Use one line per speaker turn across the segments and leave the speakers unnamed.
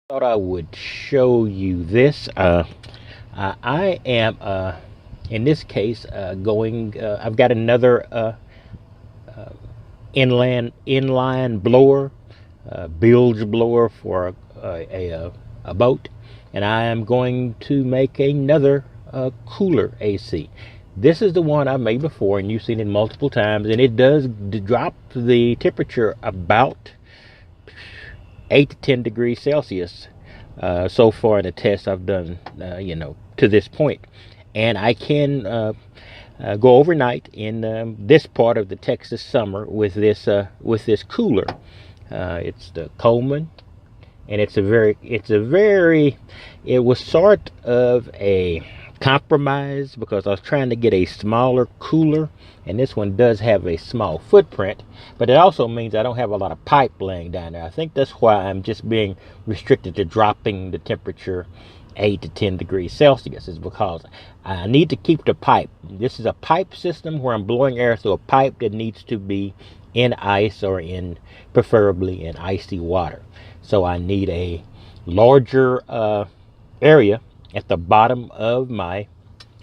Thought I would show you this. I am, in this case, going. I've got another inline blower, bilge blower for a boat, and I am going to make another cooler AC. This is the one I've made before, and you've seen it multiple times, and it does drop the temperature about 8 to 10 degrees Celsius so far in the tests I've done, to this point. And I can go overnight in this part of the Texas summer with this cooler. It's the Coleman, and it was sort of a compromise because I was trying to get a smaller cooler, and this one does have a small footprint, but it also means I don't have a lot of pipe laying down there. I think that's why I'm just being restricted to dropping the temperature 8 to 10 degrees Celsius, is because I need to keep the pipe. This is a pipe system where I'm blowing air through a pipe that needs to be in ice or preferably in icy water. So I need a larger area at the bottom of my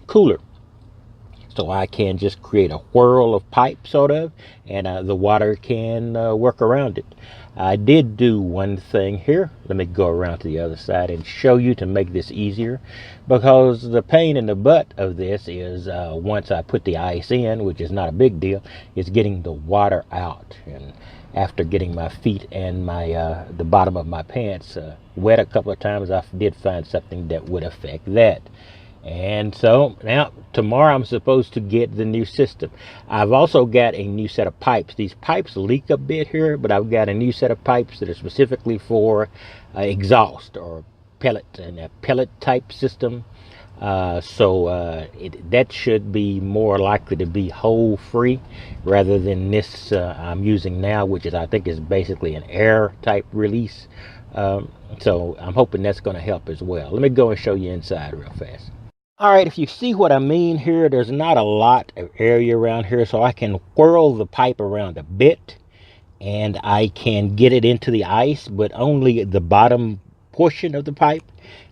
cooler, so I can just create a whirl of pipe, sort of, and the water can work around it. I did do one thing here. Let me go around to the other side and show you to make this easier, because the pain in the butt of this is once I put the ice in, which is not a big deal, is getting the water out. And after getting my feet and my the bottom of my pants wet a couple of times, I did find something that would affect that. And so now tomorrow I'm supposed to get the new system. I've also got a new set of pipes. These pipes leak a bit here, but I've got a new set of pipes that are specifically for exhaust or pellet, and a pellet type system. That should be more likely to be hole free rather than this I'm using now, which I think is basically an air type release. So I'm hoping that's going to help as well. Let me go and show you inside real fast. All right, if you see what I mean here, there's not a lot of area around here, so I can whirl the pipe around a bit, and I can get it into the ice, but only the bottom portion of the pipe.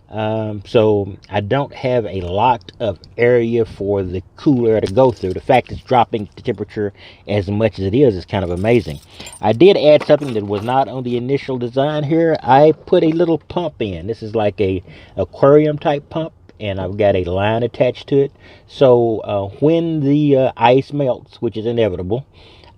So I don't have a lot of area for the cooler to go through. The fact it's dropping the temperature as much as it is kind of amazing. I did add something that was not on the initial design here. I put a little pump in. This is like a aquarium type pump, and I've got a line attached to it. So when the ice melts, which is inevitable,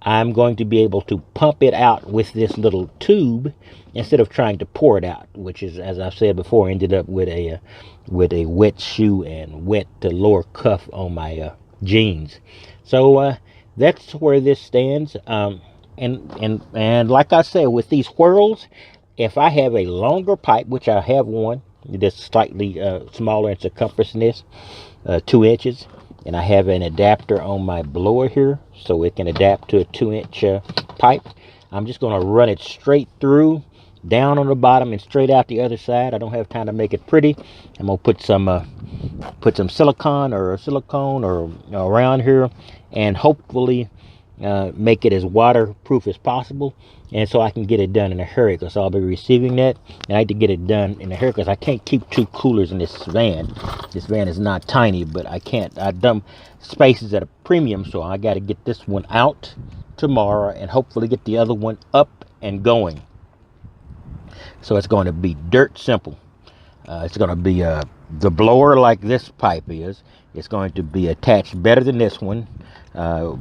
I'm going to be able to pump it out with this little tube instead of trying to pour it out, which is, as I've said before, ended up with a wet shoe and wet lower cuff on my jeans. So that's where this stands. And like I said, with these whirls, if I have a longer pipe, which I have one that's slightly smaller in circumference than this, 2 inches, and I have an adapter on my blower here so it can adapt to a 2-inch pipe. I'm just going to run it straight through, down on the bottom and straight out the other side. I don't have time to make it pretty. I'm going to put some silicone or around here, and hopefully make it as waterproof as possible, and so I can get it done in a hurry, because I'll be receiving that, and I need to get it done in a hurry because I can't keep 2 coolers in this van. This van is not tiny, but I've done spaces at a premium, so I got to get this one out tomorrow and hopefully get the other one up and going. So it's going to be dirt simple. It's going to be the blower like this pipe is. It's going to be attached better than this one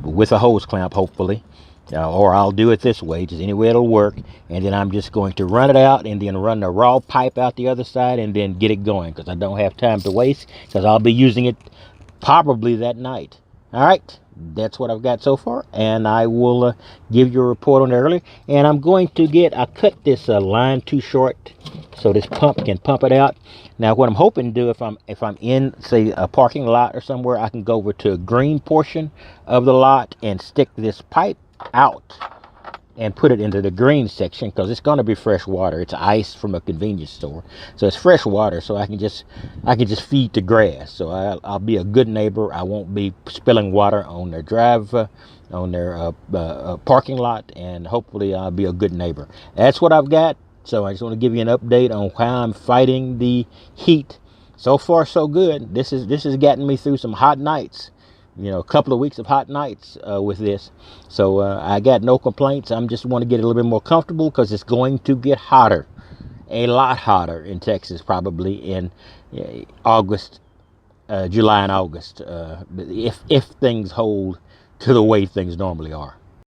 with a hose clamp, hopefully. Or I'll do it this way, just any way it'll work. And then I'm just going to run it out and then run the raw pipe out the other side and then get it going, because I don't have time to waste, because I'll be using it probably that night. All right, that's what I've got so far, and I will give you a report on it early. And I'm going to I cut this line too short so this pump can pump it out. Now what I'm hoping to do, if I'm in, say, a parking lot or somewhere, I can go over to a green portion of the lot and stick this pipe out and put it into the green section, because it's going to be fresh water. It's ice from a convenience store, so it's fresh water, so I can just feed the grass. So I'll be a good neighbor. I won't be spilling water on their parking lot, and hopefully I'll be a good neighbor. That's what I've got. So I just want to give you an update on how I'm fighting the heat. So far, so good. This has gotten me through some hot nights. A couple of weeks of hot nights with this. So I got no complaints. I'm just want to get a little bit more comfortable because it's going to get hotter, a lot hotter in Texas, probably in August, July and August, if things hold to the way things normally are.